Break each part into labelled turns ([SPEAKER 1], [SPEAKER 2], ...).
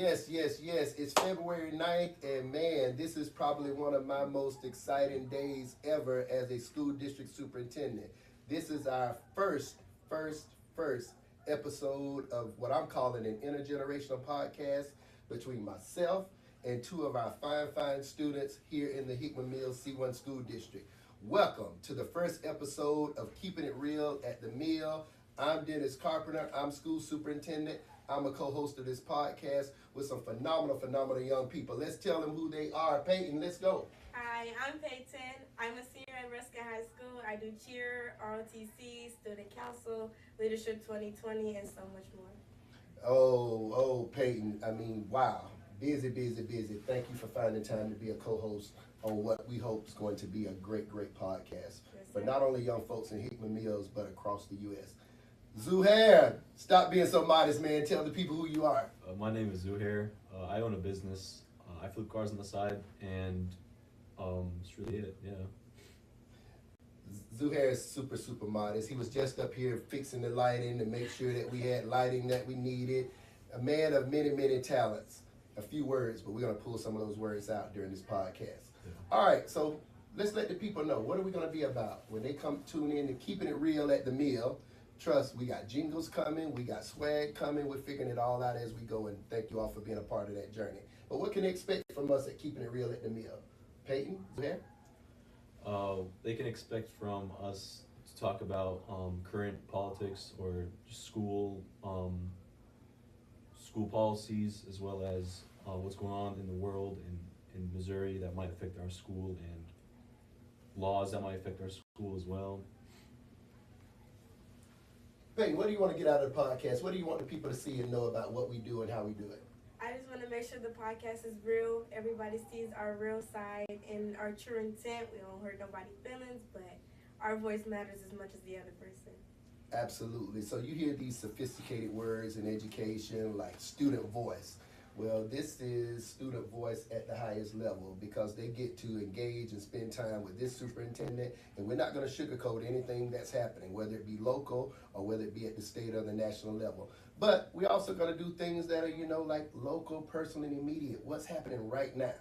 [SPEAKER 1] Yes. It's February 9th, and man, this is probably one of my most exciting days ever as a school district superintendent. This is our first episode of what I'm calling an intergenerational podcast between myself and two of our fine students here in the Hickman Mills C1 School District. Welcome to the first episode of Keeping It Real at the Mill. I'm Dennis Carpenter. I'm school superintendent. I'm a co-host of this podcast with some phenomenal young people. Let's tell them who they are. Peyton, let's go.
[SPEAKER 2] Hi, I'm Peyton. I'm a senior at Ruskin High School. I do cheer, ROTC, student council, leadership 2020, and so much more.
[SPEAKER 1] Peyton. I mean, wow. Busy. Thank you for finding time to be a co-host on what we hope is going to be a great podcast
[SPEAKER 2] Yes,
[SPEAKER 1] for
[SPEAKER 2] sir.
[SPEAKER 1] not only young folks in Hickman Mills, but across the U.S. Zuhair, stop being so modest, man. Tell the people who you are.
[SPEAKER 3] My name is Zuhair. I own a business. I flip cars on the side, and that's really it. Yeah.
[SPEAKER 1] Zuhair is super modest. He was just up here fixing the lighting to make sure that we had lighting that we needed. A man of many talents. A few words, but we're going to pull some of those words out during this podcast.
[SPEAKER 3] Yeah.
[SPEAKER 1] All right, so let's let the people know. What are we going to be about? When they come tune in to Keeping It Real at the Mill, trust, we got jingles coming, we got swag coming, we're figuring it all out as we go, and thank you all for being a part of that journey. But what can they expect from us at Keeping It Real at the Mill? Peyton, Zuhair?
[SPEAKER 3] They can expect from us to talk about current politics or just school policies, as well as what's going on in the world in Missouri that might affect our school, and laws that might affect our school as well.
[SPEAKER 1] Peyton, what do you want to get out of the podcast? What do you want the people to see and know about what we do and how we do it?
[SPEAKER 2] I just want to make sure the podcast is real. Everybody sees our real side and our true intent. We don't hurt nobody's feelings, but our voice matters as much as the other person.
[SPEAKER 1] Absolutely. So you hear these sophisticated words in education like student voice. Well, this is student voice at the highest level because they get to engage and spend time with this superintendent, and we're not going to sugarcoat anything that's happening, whether it be local or whether it be at the state or the national level. But we're also going to do things that are, like local, personal, and immediate. What's happening right now?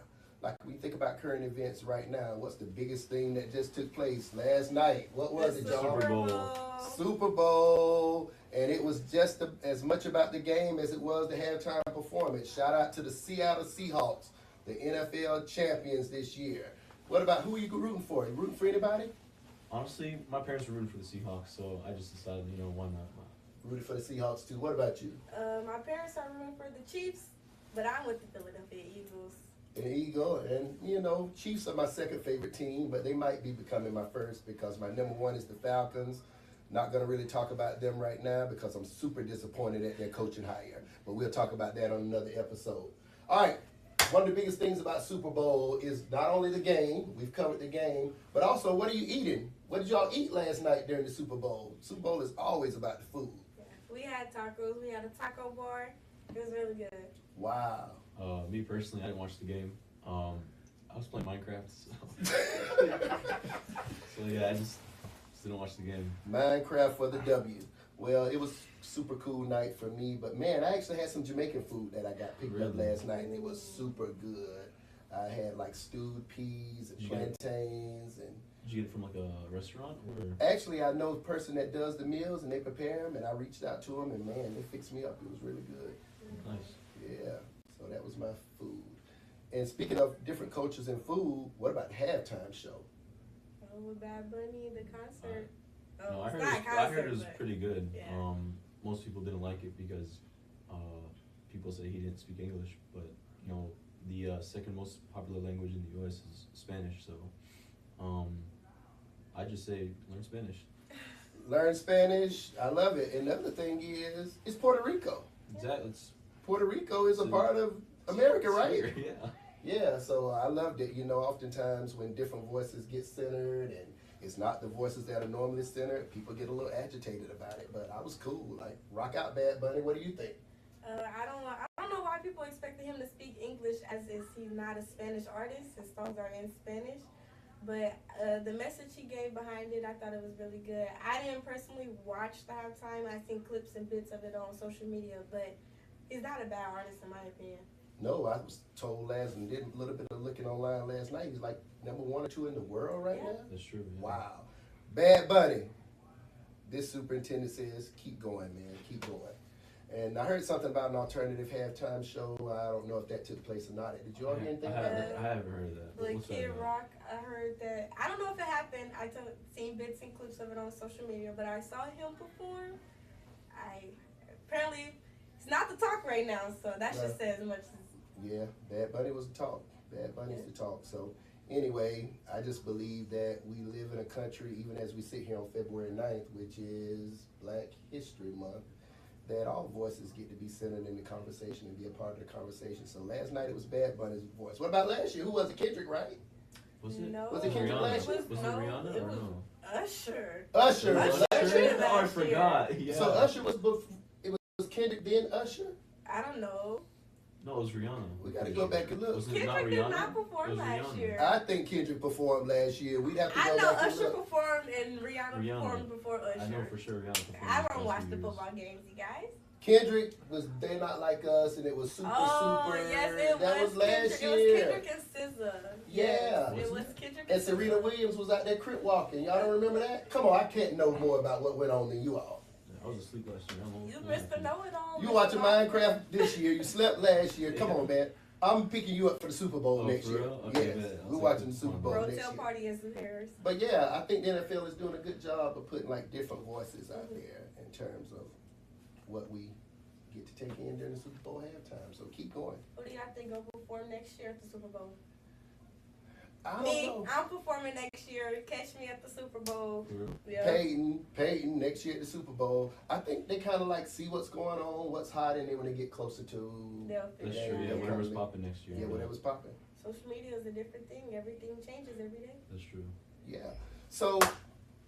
[SPEAKER 1] Like we think about current events right now. What's the biggest thing that just took place last night? What was it, y'all?
[SPEAKER 3] Super Bowl.
[SPEAKER 1] Super Bowl, and it was just as much about the game as it was the halftime performance. Shout out to the Seattle Seahawks, the NFL champions this year. What about, who are you rooting for? You rooting for anybody?
[SPEAKER 3] Honestly, my parents were rooting for the Seahawks, so I just decided, why not?
[SPEAKER 1] Rooting for the Seahawks too. What about you?
[SPEAKER 2] My parents are rooting for the Chiefs, but I'm with the Philadelphia Eagles.
[SPEAKER 1] An Eagle, and Chiefs are my second favorite team, but they might be becoming my first because my number one is the Falcons. Not going to really talk about them right now because I'm super disappointed at their coaching hire, but we'll talk about that on another episode. All right, one of the biggest things about Super Bowl is not only the game, we've covered the game, but also what are you eating? What did y'all eat last night during the Super Bowl? Super Bowl is always about the food.
[SPEAKER 2] Yeah. We had tacos. We had a taco bar. It was really good.
[SPEAKER 1] Wow.
[SPEAKER 3] Me personally, I didn't watch the game. I was playing Minecraft, so, so yeah, I just didn't watch the game.
[SPEAKER 1] Minecraft for the W. Well, it was super cool night for me, but man, I actually had some Jamaican food that I got picked up last night, and it was super good. I had like stewed peas and plantains, and
[SPEAKER 3] Did you get it from like a restaurant or?
[SPEAKER 1] actually I know a person that does the meals and they prepare them, and I reached out to them, and man, they fixed me up. It was really good.
[SPEAKER 3] Nice.
[SPEAKER 1] Yeah, so that was my food. And speaking of different cultures and food, what about the halftime show?
[SPEAKER 2] Oh, Bad Bunny, the concert.
[SPEAKER 3] No, I
[SPEAKER 2] it's
[SPEAKER 3] heard,
[SPEAKER 2] not a
[SPEAKER 3] I heard
[SPEAKER 2] concert,
[SPEAKER 3] it was
[SPEAKER 2] but-
[SPEAKER 3] pretty good.
[SPEAKER 2] Yeah.
[SPEAKER 3] Most people didn't like it because people say he didn't speak English, but the second most popular language in the U.S. is Spanish, so I just say learn Spanish.
[SPEAKER 1] Learn Spanish. I love it. And the other thing is, it's Puerto Rico.
[SPEAKER 3] Exactly.
[SPEAKER 1] Puerto Rico is a part of America, right?
[SPEAKER 3] Yeah.
[SPEAKER 1] Yeah, so I loved it. Oftentimes when different voices get centered and it's not the voices that are normally centered, people get a little agitated about it. But I was cool. Like, rock out, Bad Bunny. What do you think?
[SPEAKER 2] I don't know why people expected him to speak English as if he's not a Spanish artist. His songs are in Spanish. But the message he gave behind it, I thought it was really good. I didn't personally watch the halftime. I seen clips and bits of it on social media, but He's not a bad artist in my opinion.
[SPEAKER 1] No, I was told last and did a little bit of looking online last night. He's like number 1 or 2 in the world right
[SPEAKER 2] Yeah.
[SPEAKER 1] now.
[SPEAKER 3] That's true. Yeah.
[SPEAKER 1] Wow. Bad Bunny. This superintendent says, keep going, man. Keep going. And I heard something about an alternative halftime show. I don't know if that took place or not. Did you all hear anything about that?
[SPEAKER 3] I haven't heard of that.
[SPEAKER 2] Like
[SPEAKER 3] What's that
[SPEAKER 2] Kid
[SPEAKER 3] about?
[SPEAKER 2] Rock, I heard that. I don't know if it happened. Seen bits and clips of it on social media, but I saw him perform. Apparently it's not the talk right now, so that should say as much as.
[SPEAKER 1] Yeah, Bad Bunny was the talk. Bad Bunny's the talk. So anyway, I just believe that we live in a country, even as we sit here on February 9th, which is Black History Month, that all voices get to be centered in the conversation and be a part of the conversation. So last night it was Bad Bunny's voice. What about last year? Who was it? Kendrick, right?
[SPEAKER 3] Was it?
[SPEAKER 2] No.
[SPEAKER 1] Was it Kendrick
[SPEAKER 3] Rihanna?
[SPEAKER 1] last year?
[SPEAKER 3] Was it Rihanna
[SPEAKER 2] it
[SPEAKER 3] or
[SPEAKER 2] was
[SPEAKER 3] no?
[SPEAKER 2] Usher.
[SPEAKER 1] Usher.
[SPEAKER 2] Usher.
[SPEAKER 1] Last year?
[SPEAKER 3] Oh, I
[SPEAKER 2] last year.
[SPEAKER 3] forgot. Yeah.
[SPEAKER 1] So Usher was it was Kendrick then Usher?
[SPEAKER 2] I don't know.
[SPEAKER 3] No, it was Rihanna.
[SPEAKER 1] We gotta go back and look.
[SPEAKER 3] Was it not
[SPEAKER 2] Kendrick did
[SPEAKER 3] Rihanna?
[SPEAKER 2] not
[SPEAKER 3] It
[SPEAKER 2] perform
[SPEAKER 3] was
[SPEAKER 2] last
[SPEAKER 3] Rihanna.
[SPEAKER 2] year.
[SPEAKER 1] I think Kendrick performed last year. We'd have to
[SPEAKER 2] I
[SPEAKER 1] go
[SPEAKER 2] know
[SPEAKER 1] back and
[SPEAKER 2] Usher
[SPEAKER 1] look.
[SPEAKER 2] performed and Rihanna performed before Usher.
[SPEAKER 3] I know for sure Rihanna performed.
[SPEAKER 2] I
[SPEAKER 3] the
[SPEAKER 2] don't
[SPEAKER 3] past
[SPEAKER 2] watch
[SPEAKER 3] few
[SPEAKER 2] the
[SPEAKER 3] years.
[SPEAKER 2] football games, you guys.
[SPEAKER 1] Kendrick was They Not Like Us, and it was super.
[SPEAKER 2] Yes, it
[SPEAKER 1] That was last
[SPEAKER 2] Kendrick.
[SPEAKER 1] year.
[SPEAKER 2] It was Kendrick and SZA.
[SPEAKER 1] Yeah.
[SPEAKER 2] Yes,
[SPEAKER 3] Was
[SPEAKER 2] it
[SPEAKER 3] it?
[SPEAKER 2] was Kendrick
[SPEAKER 1] And Serena
[SPEAKER 2] SZA.
[SPEAKER 1] Williams was out there crip walking. Y'all don't remember that? Come on, I can't know more about what went on than you all.
[SPEAKER 3] I was asleep last year. I don't know.
[SPEAKER 2] You Mr. Know-It-All.
[SPEAKER 1] You
[SPEAKER 2] Mr.
[SPEAKER 1] watching
[SPEAKER 2] Know-It-All.
[SPEAKER 1] Minecraft this year. You slept last year. Come
[SPEAKER 3] Yeah.
[SPEAKER 1] on, man. I'm picking you up for the Super Bowl
[SPEAKER 3] Oh,
[SPEAKER 1] next
[SPEAKER 3] for
[SPEAKER 1] year.
[SPEAKER 3] real? Okay,
[SPEAKER 1] Yes,
[SPEAKER 3] bet. I'll
[SPEAKER 1] we're
[SPEAKER 3] take
[SPEAKER 1] watching
[SPEAKER 3] it.
[SPEAKER 1] the Super Bowl next
[SPEAKER 2] Rotel
[SPEAKER 1] year.
[SPEAKER 2] party is in Paris.
[SPEAKER 1] But yeah, I think the NFL is doing a good job of putting like different voices out there in terms of what we get to take in during the Super Bowl halftime. So keep going.
[SPEAKER 2] Who do y'all think will perform next year at the Super Bowl?
[SPEAKER 1] I don't
[SPEAKER 2] Me,
[SPEAKER 1] know.
[SPEAKER 2] I'm performing next year. Catch me at the Super Bowl.
[SPEAKER 3] For real?
[SPEAKER 2] Yeah.
[SPEAKER 1] Peyton, next year at the Super Bowl. I think they kind of like see what's going on, what's hot, and then when they get closer to,
[SPEAKER 2] They'll
[SPEAKER 3] That's
[SPEAKER 2] figure
[SPEAKER 3] true.
[SPEAKER 2] it
[SPEAKER 3] Yeah,
[SPEAKER 2] out.
[SPEAKER 3] whatever's popping next year.
[SPEAKER 1] yeah, whatever's popping.
[SPEAKER 2] Social media is a different thing. Everything changes every day.
[SPEAKER 3] That's true.
[SPEAKER 1] Yeah. So,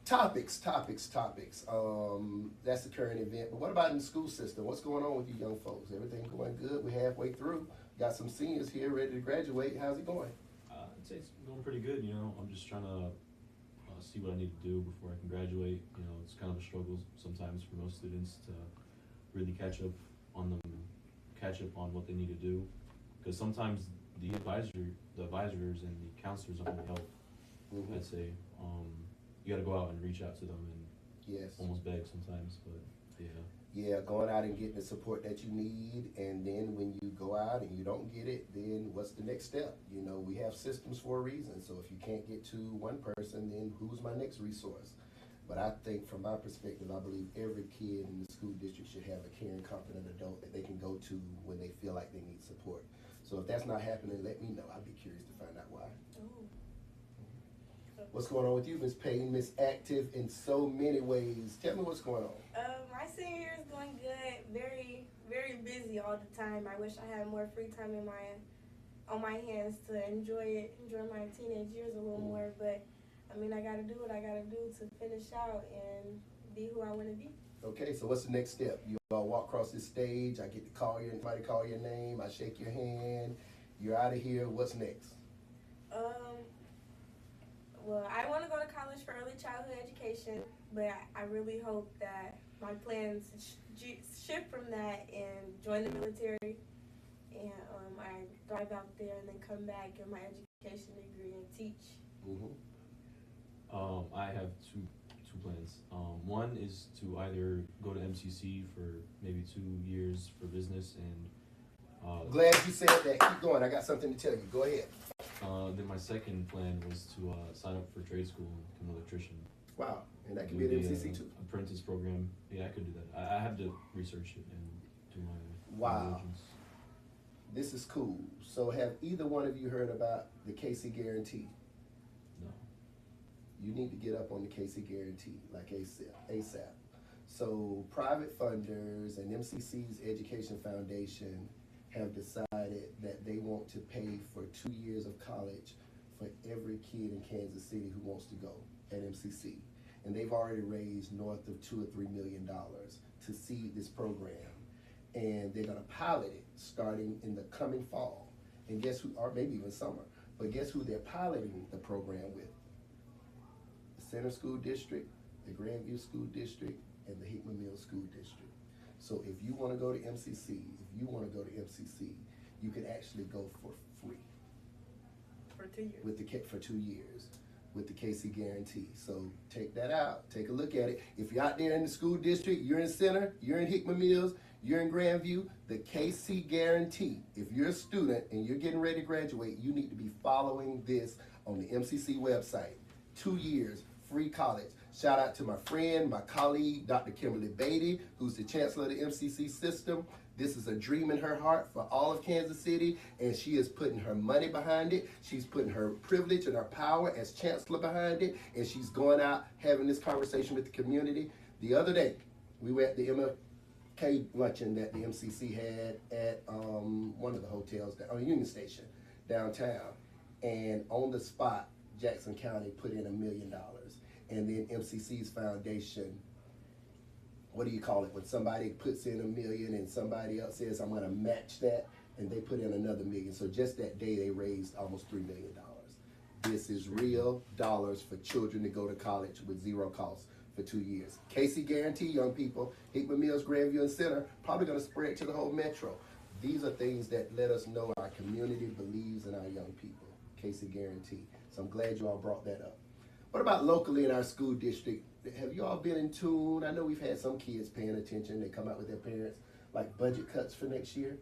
[SPEAKER 1] topics. That's the current event. But what about in the school system? What's going on with you young folks? Everything going good? We're halfway through. Got some seniors here ready to graduate. How's it going?
[SPEAKER 3] I'd say it's going pretty good. You know, I'm just trying to see what I need to do before I can graduate. You know, it's kind of a struggle sometimes for most students to really catch up on what they need to do, because sometimes the advisors and the counselors don't really help.
[SPEAKER 1] Mm-hmm.
[SPEAKER 3] I'd say you got to go out and reach out to them and
[SPEAKER 1] Yes.
[SPEAKER 3] almost beg sometimes, but yeah.
[SPEAKER 1] Yeah, going out and getting the support that you need, and then when you go out and you don't get it, then what's the next step? You know, we have systems for a reason, so if you can't get to one person, then who's my next resource? But I think from my perspective, I believe every kid in the school district should have a caring, competent adult that they can go to when they feel like they need support. So if that's not happening, let me know. I'd be curious to find out why.
[SPEAKER 2] Ooh.
[SPEAKER 1] What's going on with you, Miss Payne? Miss Active in so many ways. Tell me what's going on.
[SPEAKER 2] My senior year is going good. Very, very busy all the time. I wish I had more free time on my hands to enjoy my teenage years a little more. But I mean, I gotta do what I gotta do to finish out and be who I want to be.
[SPEAKER 1] Okay, so what's the next step? You all walk across this stage. I get to somebody call your name. I shake your hand. You're out of here. What's next?
[SPEAKER 2] Well, I want to go to college for early childhood education, but I really hope that my plans shift from that and join the military, and I drive out there and then come back, get my education degree, and teach.
[SPEAKER 1] Mm-hmm.
[SPEAKER 3] I have two plans. One is to either go to MCC for maybe 2 years for business, and
[SPEAKER 1] Glad you said that. Keep going. I got something to tell you. Go ahead.
[SPEAKER 3] then my second plan was to sign up for trade school and become an electrician.
[SPEAKER 1] Wow. And that can
[SPEAKER 3] Do
[SPEAKER 1] be an
[SPEAKER 3] the,
[SPEAKER 1] MCC too.
[SPEAKER 3] Apprentice program. Yeah, I could do that. I have to research it and do my
[SPEAKER 1] Wow.
[SPEAKER 3] diligence.
[SPEAKER 1] This is cool. So have either one of you heard about the KC Guarantee?
[SPEAKER 3] No.
[SPEAKER 1] You need to get up on the KC Guarantee, like ASAP. So private funders and MCC's Education Foundation have decided that they want to pay for 2 years of college for every kid in Kansas City who wants to go at MCC. And they've already raised north of $2 or $3 million to seed this program. And they're gonna pilot it starting in the coming fall. And guess who, or maybe even summer, but guess who they're piloting the program with? The Center School District, the Grandview School District, and the Hickman Mills School District. So if you want to go to MCC, you can actually go for free.
[SPEAKER 2] For 2 years.
[SPEAKER 1] For 2 years with the KC guarantee. So take that out, take a look at it. If you're out there in the school district, you're in Center, you're in Hickman Mills, you're in Grandview, the KC guarantee. If you're a student and you're getting ready to graduate, you need to be following this on the MCC website. 2 years, free college. Shout out to my friend, my colleague, Dr. Kimberly Beatty, who's the chancellor of the MCC system. This is a dream in her heart for all of Kansas City, and she is putting her money behind it. She's putting her privilege and her power as chancellor behind it, and she's going out having this conversation with the community. The other day, we were at the MLK luncheon that the MCC had at one of the hotels on Union Station downtown, and on the spot, Jackson County put in $1 million, and then MCC's foundation, what do you call it, when somebody puts in $1 million and somebody else says, I'm gonna match that, and they put in another $1 million. So just that day, they raised almost $3 million. This is real dollars for children to go to college with zero cost for 2 years. KC guarantee, young people, Hickman Mills, Grandview, and Center, probably gonna spread to the whole metro. These are things that let us know our community believes in our young people. KC guarantee. So I'm glad you all brought that up. What about locally in our school district? Have you all been in tune? I know we've had some kids paying attention. They come out with their parents, like budget cuts for next year.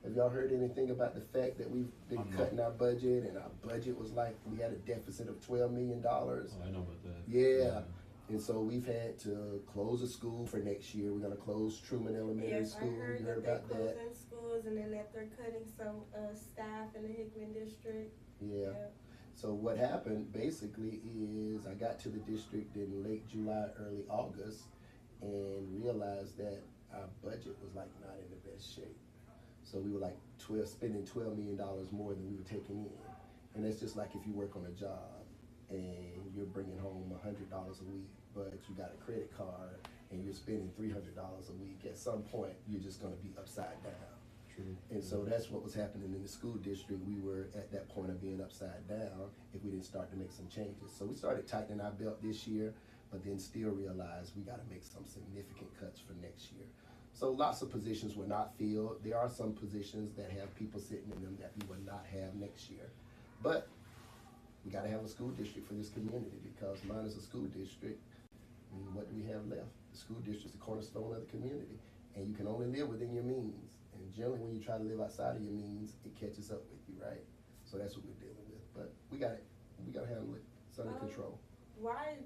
[SPEAKER 1] Have y'all heard anything about the fact that we've been cutting our budget, and our budget was like, we had a deficit of $12 million?
[SPEAKER 3] Oh, I know about that.
[SPEAKER 1] Yeah. And so we've had to close a school for next year. We're gonna close Truman Elementary School.
[SPEAKER 2] I heard
[SPEAKER 1] You heard
[SPEAKER 2] that
[SPEAKER 1] about
[SPEAKER 2] they're
[SPEAKER 1] that?
[SPEAKER 2] closing schools and then that they're cutting some staff in the Hickman district.
[SPEAKER 1] Yeah. So what happened basically is I got to the district in late July, early August, and realized that our budget was like not in the best shape. So we were like spending $12 million more than we were taking in. And that's just like if you work on a job and you're bringing home $100 a week, but you got a credit card and you're spending $300 a week. At some point, you're just going to be upside down.
[SPEAKER 3] True.
[SPEAKER 1] And so that's what was happening in the school district. We were at that point of being upside down if we didn't start to make some changes. So we started tightening our belt this year, but then still realized we got to make some significant cuts for next year. So lots of positions were not filled. There are some positions that have people sitting in them that we will not have next year. But we got to have a school district for this community, because mine is a school district. I mean, what do we have left? The school district is the cornerstone of the community, and you can only live within your means. And generally, when you try to live outside of your means, it catches up with you, right? So that's what we're dealing with. But we got it. We got to handle it. It's under control.
[SPEAKER 2] Why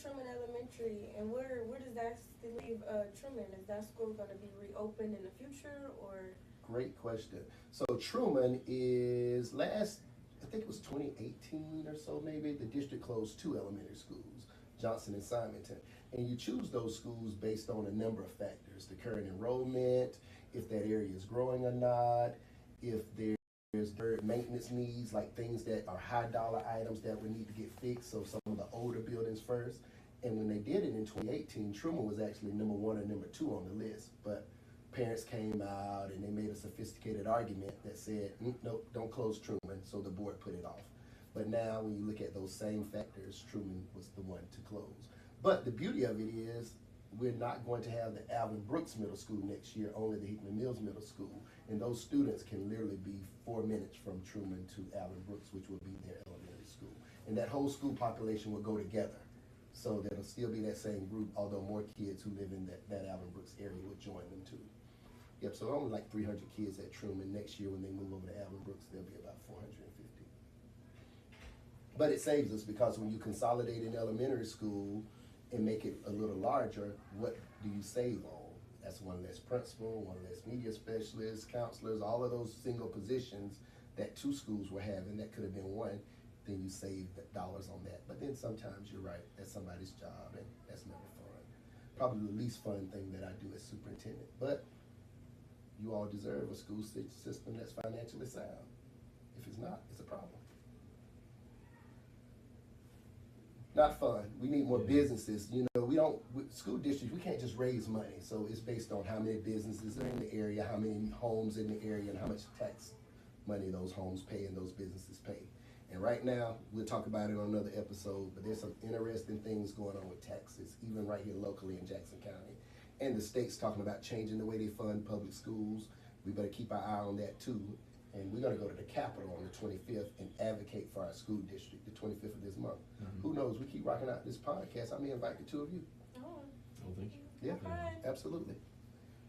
[SPEAKER 2] Truman Elementary, and where does that still leave Truman? Is that school going to be reopened in the future, or?
[SPEAKER 1] Great question. So Truman is I think it was 2018 or so maybe, the district closed 2 elementary schools, Johnson and Simonton. And you choose those schools based on a number of factors: the current enrollment, if that area is growing or not, if there's maintenance needs, like things that are high dollar items that would need to get fixed, so some of the older buildings first. And when they did it in 2018, Truman was actually number 1 or number 2 on the list. But parents came out and they made a sophisticated argument that said, nope, don't close Truman, so the board put it off. But now when you look at those same factors, Truman was the one to close. But the beauty of it is, we're not going to have the Alvin Brooks Middle School next year, only the Hickman Mills Middle School. And those students can literally be 4 minutes from Truman to Alvin Brooks, which will be their elementary school. And that whole school population will go together. So there'll still be that same group, although more kids who live in that Alvin Brooks area will join them too. Yep, so only like 300 kids at Truman. Next year when they move over to Alvin Brooks, there'll be about 450. But it saves us, because when you consolidate an elementary school and make it a little larger, what do you save on? That's one less principal, one less media specialists, counselors, all of those single positions that 2 schools were having that could have been 1. Then you save the dollars on that. But then sometimes you're right, that's somebody's job, and that's never fun. Probably the least fun thing that I do as superintendent. But you all deserve a school system that's financially sound. If it's not, it's a problem. Not fun. We need more businesses. You know, school districts, we can't just raise money. So it's based on how many businesses are in the area, how many homes in the area, and how much tax money those homes pay and those businesses pay. And right now, we'll talk about it on another episode, but there's some interesting things going on with taxes, even right here locally in Jackson County. And the state's talking about changing the way they fund public schools. We better keep our eye on that too. And we're going to go to the Capitol on the 25th and advocate for our school district, the 25th of this month. Who knows? We keep rocking out this podcast. I may invite the two of you.
[SPEAKER 2] Oh,
[SPEAKER 3] thank you.
[SPEAKER 1] Yeah,
[SPEAKER 2] fine.
[SPEAKER 1] absolutely.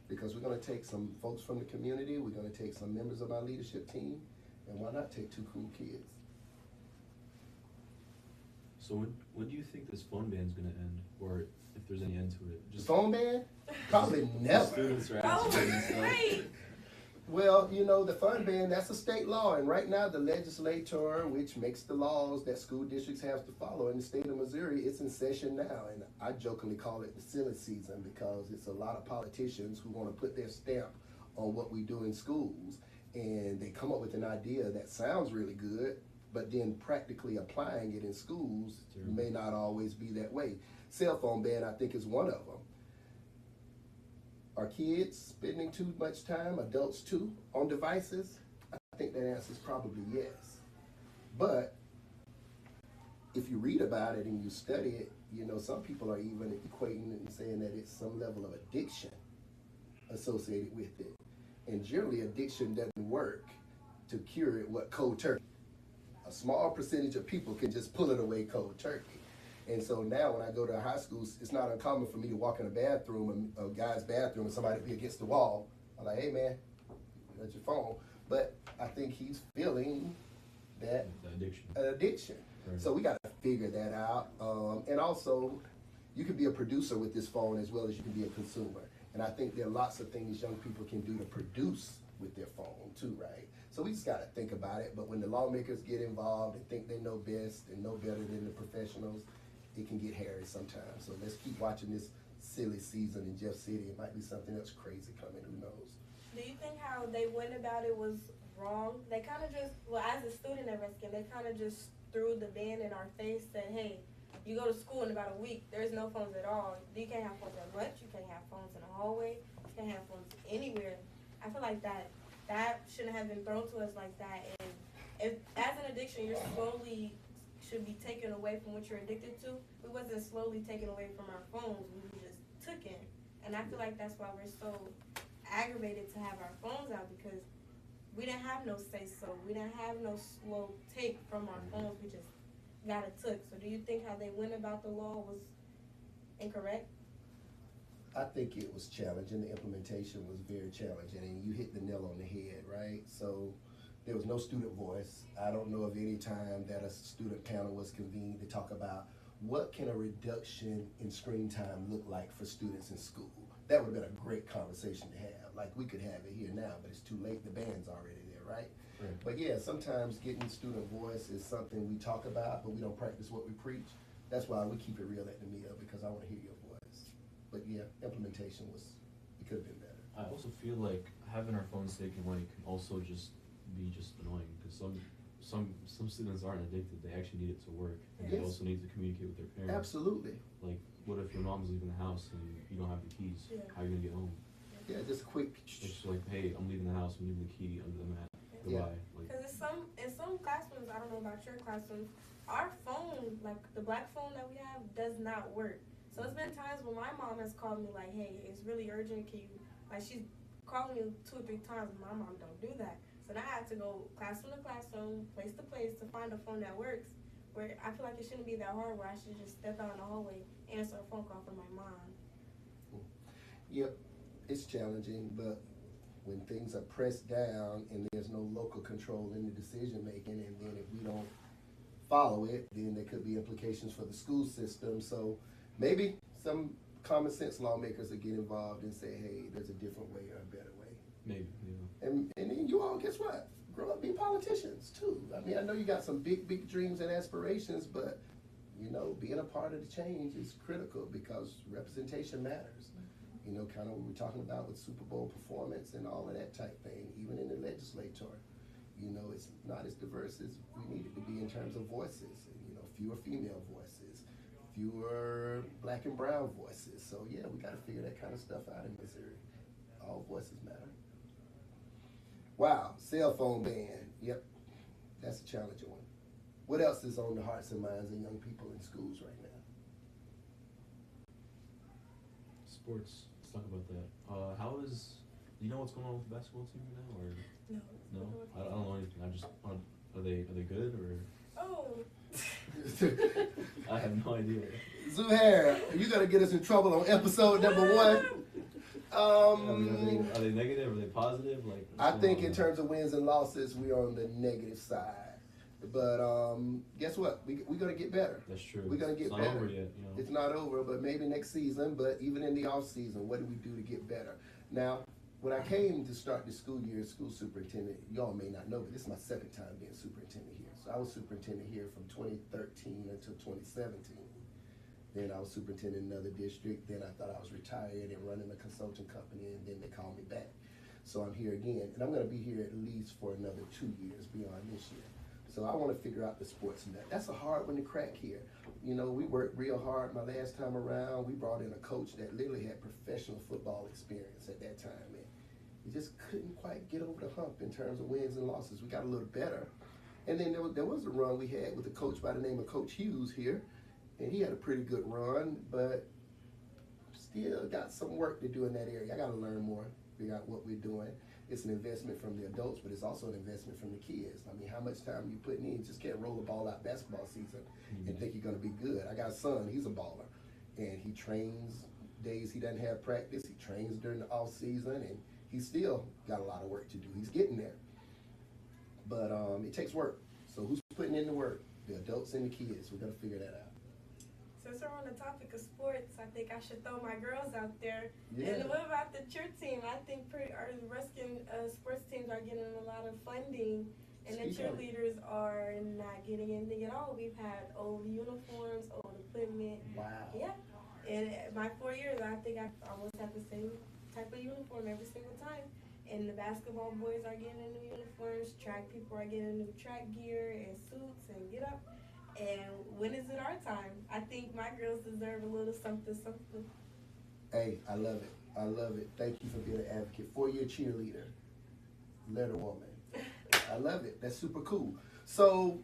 [SPEAKER 1] Because we're going to take some folks from the community. We're going to take some members of our leadership team. And why not take two cool kids?
[SPEAKER 3] So when do you think this phone ban's gonna end, or if there's any end to it?
[SPEAKER 1] The phone ban? Probably never.
[SPEAKER 3] Students are
[SPEAKER 2] Oh,
[SPEAKER 3] asking and stuff.
[SPEAKER 2] great.
[SPEAKER 1] Well, you know, the phone ban, that's a state law. And right now, the legislature, which makes the laws that school districts have to follow in the state of Missouri, it's in session now. And I jokingly call it the silly season because it's a lot of politicians who want to put their stamp on what we do in schools. And they come up with an idea that sounds really good, but then practically applying it in schools may not always be that way. Cell phone ban, I think, is one of them. Are kids spending too much time, adults too, on devices? I think that answer is probably yes. But if you read about it and you study it, you know, some people are even equating it and saying that it's some level of addiction associated with it. And generally, addiction doesn't work to cure it, cold turkey. A small percentage of people can just pull it away cold turkey. And so now when I go to a high school, it's not uncommon for me to walk in a bathroom, a guy's bathroom, and somebody be against the wall. I'm like, hey man, that's your phone. But I think he's feeling that addiction. Right. So we got to figure that out. And also, you can be a producer with this phone as well as you can be a consumer. And I think there are lots of things young people can do to produce with their phone too, right? So we just got to think about it. But when the lawmakers get involved and think they know best and know better than the professionals, it can get hairy sometimes. So let's keep watching this silly season in Jeff City. It might be something else crazy coming. Who knows?
[SPEAKER 2] Do you think how they went about it was wrong? They kind of just, well, as a student at Reskin, they kind of just threw the ban in our face, said, hey, you go to school in about a week, there's no phones at all. You can't have phones at lunch, you can't have phones in the hallway, you can't have phones anywhere. I feel like that shouldn't have been thrown to us like that. And if, as an addiction, you're slowly should be taken away from what you're addicted to. We wasn't slowly taken away from our phones, we were just taken. And I feel like that's why we're so aggravated to have our phones out, because we didn't have no say-so. We didn't have no slow take from our phones. We just got it took. So do you think how they went about the law was incorrect?
[SPEAKER 1] I think it was challenging. The implementation was very challenging, and you hit the nail on the head, right? So there was no student voice. I don't know of any time that a student panel was convened to talk about what can a reduction in screen time look like for students in school. That would have been a great conversation to have. Like, we could have it here now, but it's too late. The band's already there, right? But yeah, sometimes getting student voice is something we talk about, but we don't practice what we preach. That's why we keep it real at the meal, because I want to hear your voice. But yeah, implementation it could have been better.
[SPEAKER 3] I also feel like having our phones taken away can also just be annoying, because some students aren't addicted. They actually need it to work, and they also need to communicate with their parents.
[SPEAKER 1] Absolutely.
[SPEAKER 3] Like, what if your mom's leaving the house and you don't have the keys?
[SPEAKER 2] Yeah.
[SPEAKER 3] How are you gonna get home?
[SPEAKER 1] Yeah, just a quick.
[SPEAKER 3] It's just like, hey, I'm leaving the house. I'm leaving the key under the mat. Goodbye.
[SPEAKER 2] Because in some classrooms, I don't know about your classrooms, our phone, like the black phone that we have, does not work. So it's been times when my mom has called me like, hey, it's really urgent. Can you, like, she's calling me 2 or 3 times, and my mom don't do that. So now I have to go classroom to classroom, place to place to find a phone that works. Where I feel like it shouldn't be that hard, where I should just step out in the hallway, answer a phone call from my mom.
[SPEAKER 1] Yep, it's challenging, but when things are pressed down and there's no local control in the decision making, and then if we don't follow it, then there could be implications for the school system. So maybe some common sense lawmakers will get involved and say, hey, there's a different way or a better way.
[SPEAKER 3] Maybe, yeah.
[SPEAKER 1] And then you all, guess what? Grow up, be politicians too. I mean, I know you got some big dreams and aspirations, but you know, being a part of the change is critical, because representation matters. You know, kind of what we're talking about with Super Bowl performance and all of that type thing, even in the legislature. You know, it's not as diverse as we need it to be in terms of voices. You know, fewer female voices, fewer black and brown voices. So yeah, we got to figure that kind of stuff out in Missouri. All voices matter. Wow, cell phone ban. Yep, that's a challenging one. What else is on the hearts and minds of young people in schools right now?
[SPEAKER 3] Sports. let's talk about that. Do you know what's going on with the basketball team right now, or
[SPEAKER 2] No.
[SPEAKER 3] no? I don't know anything. Are they good or?
[SPEAKER 2] Oh.
[SPEAKER 3] I have no idea.
[SPEAKER 1] Zuhair, you gotta get us in trouble on episode number 1.
[SPEAKER 3] Are they negative? Are they positive? Like,
[SPEAKER 1] I think in terms of wins and losses, we're on the negative side. But guess what? We're gonna get better.
[SPEAKER 3] That's true.
[SPEAKER 1] We're gonna get
[SPEAKER 3] it's
[SPEAKER 1] better.
[SPEAKER 3] Not over yet, you know.
[SPEAKER 1] It's not over, but maybe next season. But even in the off season, what do we do to get better? Now, when I came to start the school year as school superintendent, y'all may not know, but this is my 7th time being superintendent here. So I was superintendent here from 2013 until 2017. Then I was superintendent in another district. Then I thought I was retired and running a consulting company, and then they called me back. So I'm here again, and I'm going to be here at least for another 2 years beyond this year. So I want to figure out the sports net. That's a hard one to crack here. You know, we worked real hard my last time around. We brought in a coach that literally had professional football experience at that time, and we just couldn't quite get over the hump in terms of wins and losses. We got a little better. And then there was a run we had with a coach by the name of Coach Hughes here, and he had a pretty good run, but still got some work to do in that area. I got to learn more, figure out what we're doing. It's an investment from the adults, but it's also an investment from the kids. I mean, how much time you putting in? You just can't roll the ball out basketball season and think you're going to be good. I got a son, he's a baller, and he trains days he doesn't have practice. He trains during the off season, and he's still got a lot of work to do. He's getting there. But it takes work. So who's putting in the work? The adults and the kids. We're going to figure that out.
[SPEAKER 2] Since we're on the topic of sports, I think I should throw my girls out there.
[SPEAKER 1] Yeah.
[SPEAKER 2] And what about the cheer team? I think our Ruskin sports teams are getting a lot of funding, and the cheerleaders are not getting anything at all. We've had old uniforms, old equipment.
[SPEAKER 1] Wow.
[SPEAKER 2] Yeah. And my 4 years, I think I almost had the same type of uniform every single time. And the basketball boys are getting new uniforms. Track people are getting new track gear and suits and get up. And when is it our time? I think my girls deserve a little something.
[SPEAKER 1] Hey, I love it. I love it. Thank you for being an advocate. 4-year cheerleader. Letter woman. I love it. That's super cool. So,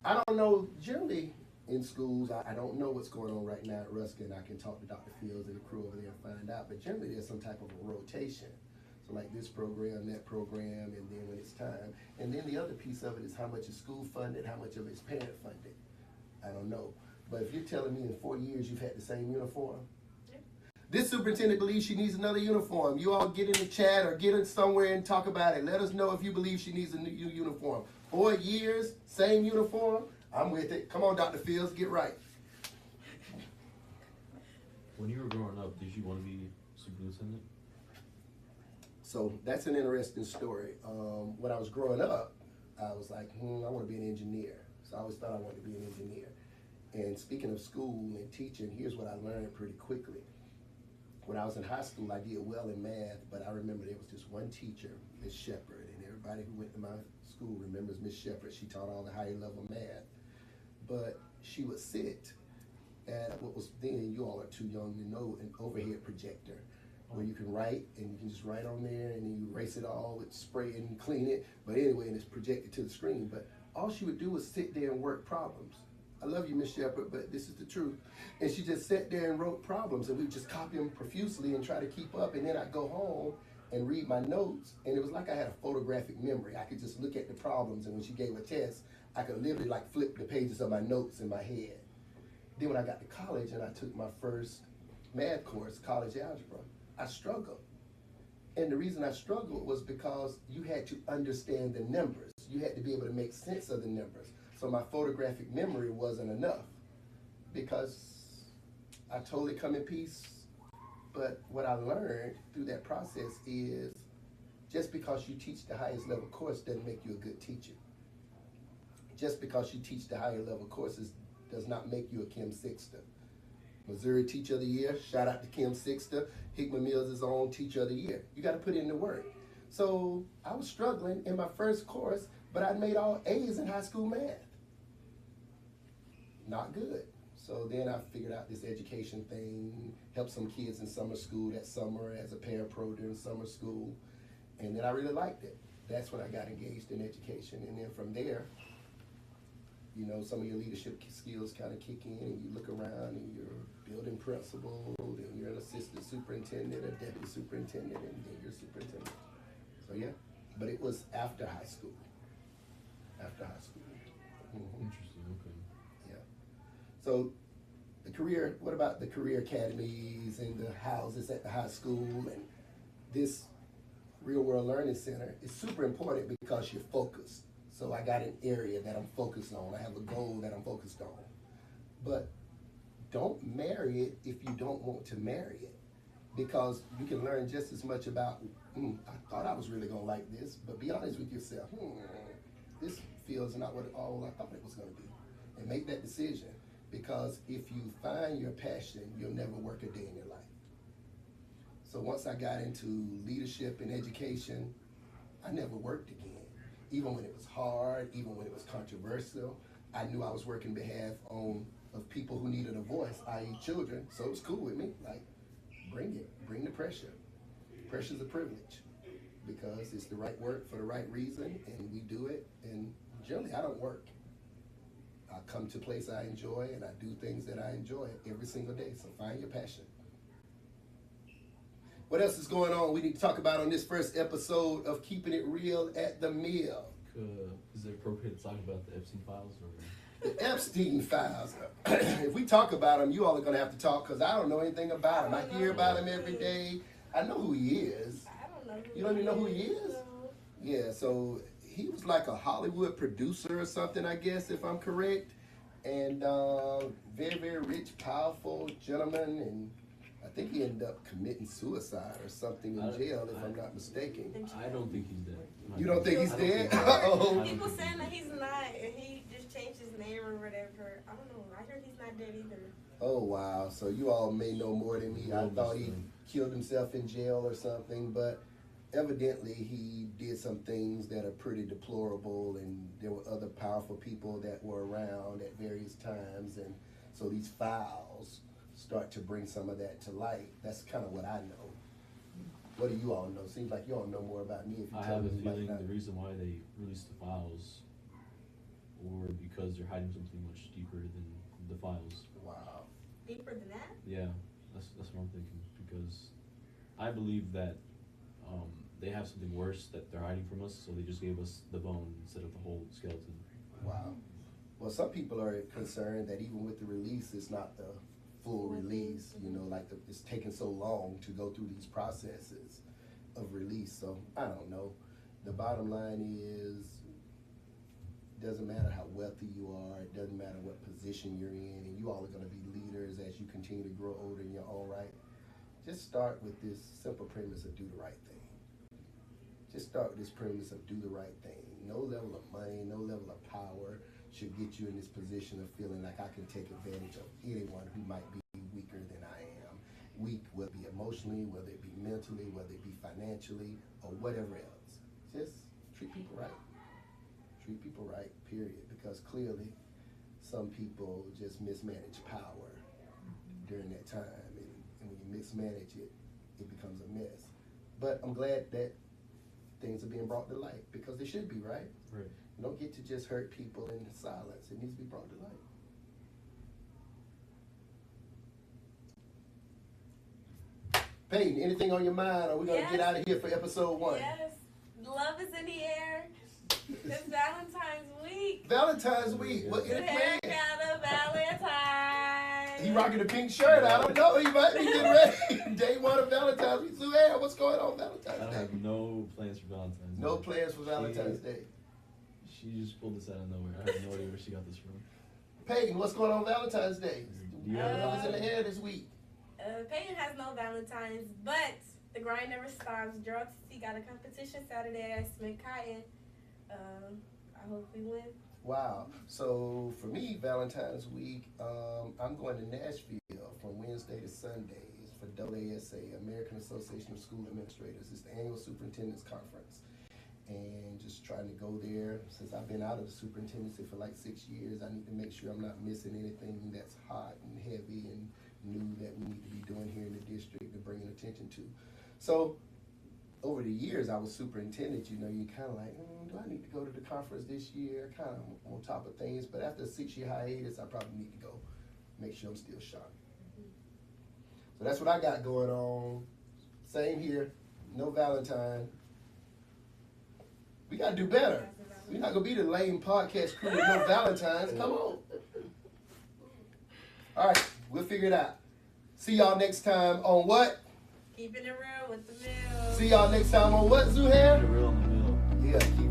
[SPEAKER 1] I don't know, generally in schools, I don't know what's going on right now at Ruskin. I can talk to Dr. Fields and the crew over there and find out. But generally there's some type of a rotation. So like this program, that program, and then when it's time. And then the other piece of it is how much is school funded, how much of it is parent funded. I don't know. But if you're telling me in 4 years you've had the same uniform, this superintendent believes she needs another uniform. You all get in the chat or get in somewhere and talk about it. Let us know if you believe she needs a new uniform. 4 years, same uniform, I'm with it. Come on, Dr. Fields, get right.
[SPEAKER 3] When you were growing up, did you want to be superintendent?
[SPEAKER 1] So that's an interesting story. When I was growing up, I was like, I want to be an engineer. So I always thought I wanted to be an engineer. And speaking of school and teaching, here's what I learned pretty quickly. When I was in high school, I did well in math, but I remember there was this one teacher, Miss Shepherd, and everybody who went to my school remembers Miss Shepherd. She taught all the higher level math. But she would sit at what was then, you all are too young to know, an overhead projector, where you can write, and you can just write on there, and then you erase it all with spray and clean it. But anyway, and it's projected to the screen. But all she would do was sit there and work problems. I love you, Miss Shepherd, but this is the truth. And she just sat there and wrote problems, and we would just copy them profusely and try to keep up. And then I'd go home and read my notes, and it was like I had a photographic memory. I could just look at the problems, and when she gave a test, I could literally like flip the pages of my notes in my head. Then when I got to college and I took my first math course, college algebra, I struggled. And the reason I struggled was because you had to understand the numbers. You had to be able to make sense of the numbers. So my photographic memory wasn't enough because I totally come in peace. But what I learned through that process is just because you teach the highest level course doesn't make you a good teacher. Just because you teach the higher level courses does not make you a Kim Sixter. Missouri Teacher of the Year, shout out to Kim Sixter. Hickman Mills is own Teacher of the Year. You got to put in the work. So I was struggling in my first course, but I made all A's in high school math. Not good. So then I figured out this education thing, helped some kids in summer school that summer as a parapro during summer school, and then I really liked it. That's when I got engaged in education, and then from there, you know, some of your leadership skills kind of kick in, and you look around and you're building principal, then you're an assistant superintendent, a deputy superintendent, and then you're superintendent. So yeah, but it was after high school. After high school. Mhm.
[SPEAKER 3] Interesting. Okay.
[SPEAKER 1] Yeah. So the career, what about the career academies and the houses at the high school and this real world learning center is super important because you're focused. So I got an area that I'm focused on. I have a goal that I'm focused on. But don't marry it if you don't want to marry it, because you can learn just as much about, I thought I was really gonna like this, but be honest with yourself, this feels not what all I thought it was gonna be. And make that decision, because if you find your passion, you'll never work a day in your life. So once I got into leadership and education, I never worked again. Even when it was hard, even when it was controversial, I knew I was working behalf of people who needed a voice, i.e. children, so it was cool with me. Like, bring it, bring the pressure. Pressure's a privilege, because it's the right work for the right reason, and we do it, and generally I don't work. I come to a place I enjoy, and I do things that I enjoy every single day, so find your passion. What else is going on we need to talk about on this first episode of Keeping It Real at the Mill?
[SPEAKER 3] Is it appropriate to talk about the Epstein files? Or?
[SPEAKER 1] The Epstein files. If we talk about them, you all are going to have to talk, because I don't know anything about him. I hear about him every day. I know who he is.
[SPEAKER 2] I don't know who
[SPEAKER 1] You don't even know who he
[SPEAKER 2] is.
[SPEAKER 1] is?
[SPEAKER 2] No.
[SPEAKER 1] Yeah, so he was like a Hollywood producer or something, I guess, if I'm correct. And very, very rich, powerful gentleman, and I think he ended up committing suicide or something in jail, if I'm not mistaken.
[SPEAKER 3] I don't think he's dead.
[SPEAKER 1] You don't think he's dead?
[SPEAKER 2] Uh-oh. People saying that he's not, and he just changed his name or whatever. I don't know. I heard he's not dead either.
[SPEAKER 1] Oh, wow. So you all may know more than me. I thought he killed himself in jail or something, but evidently he did some things that are pretty deplorable, and there were other powerful people that were around at various times, and so these files start to bring some of that to light. That's kind of what I know. What do you all know? Seems like you all know more about me. If you
[SPEAKER 3] I
[SPEAKER 1] tell
[SPEAKER 3] have a
[SPEAKER 1] me
[SPEAKER 3] feeling
[SPEAKER 1] like
[SPEAKER 3] the reason why they released the files, or because they're hiding something much deeper than the files.
[SPEAKER 1] Wow.
[SPEAKER 2] Deeper than that?
[SPEAKER 3] Yeah, that's what I'm thinking, because I believe that they have something worse that they're hiding from us, so they just gave us the bone instead of the whole skeleton.
[SPEAKER 1] Wow. Well, some people are concerned that even with the release, it's not the full release. You know, like it's taking so long to go through these processes of release. So I don't know. The bottom line is, doesn't matter how wealthy you are, it doesn't matter what position you're in, and you all are going to be leaders as you continue to grow older in your own right. Just start with this simple premise of do the right thing. Just start with this premise of do the right thing. No level of money, no level of power should get you in this position of feeling like I can take advantage of anyone who might be weaker than I am. Weak, whether it be emotionally, whether it be mentally, whether it be financially, or whatever else. Just treat people right. Treat people right, period. Because clearly, some people just mismanage power during that time. And when you mismanage it, it becomes a mess. But I'm glad that things are being brought to light, because they should be, right?
[SPEAKER 3] Right.
[SPEAKER 1] You don't get to just hurt people in silence. It needs to be brought to light. Peyton, anything on your mind? Are we going to get out of here for episode 1?
[SPEAKER 2] Yes. Love is in the air. It's Valentine's week.
[SPEAKER 1] Valentine's week. What
[SPEAKER 2] The
[SPEAKER 1] any plan?
[SPEAKER 2] haircut of Valentine's.
[SPEAKER 1] He rocking a pink shirt. I don't know. He might be getting ready. Day 1 of Valentine's week. So, hey, what's going on Valentine's
[SPEAKER 3] I
[SPEAKER 1] Day?
[SPEAKER 3] have no plans for Valentine's Day.
[SPEAKER 1] No plans for Valentine's Day.
[SPEAKER 3] She just pulled this out of nowhere. I have no idea where she got this from.
[SPEAKER 1] Peyton, what's going on Valentine's Day?
[SPEAKER 3] Do you have
[SPEAKER 1] Love is in
[SPEAKER 3] Valentine's?
[SPEAKER 1] the air this week.
[SPEAKER 2] Peyton has no Valentine's, but the grind never stops. Gerald TC got a competition Saturday at Smith Cotton. I hope we win.
[SPEAKER 1] Wow. So for me, Valentine's week, I'm going to Nashville from Wednesday to Sundays for AASA, American Association of School Administrators. It's the annual superintendent's conference. And just trying to go there. Since I've been out of the superintendency for like 6 years, I need to make sure I'm not missing anything that's hot and heavy and new that we need to be doing here in the district and bringing attention to. So over the years I was superintendent, you know, you kind of like, do I need to go to the conference this year? Kind of on top of things. But after a 6-year hiatus, I probably need to go make sure I'm still sharp. So that's what I got going on. Same here. No Valentine. We got to do better. We're not going to be the lame podcast crew with no Valentines. Come on. All right. We'll figure it out. See y'all next time on what?
[SPEAKER 2] Keeping it real with the mill.
[SPEAKER 1] See y'all next time on what, Zuhair?
[SPEAKER 3] Keep it real in the middle.
[SPEAKER 1] Yeah, keep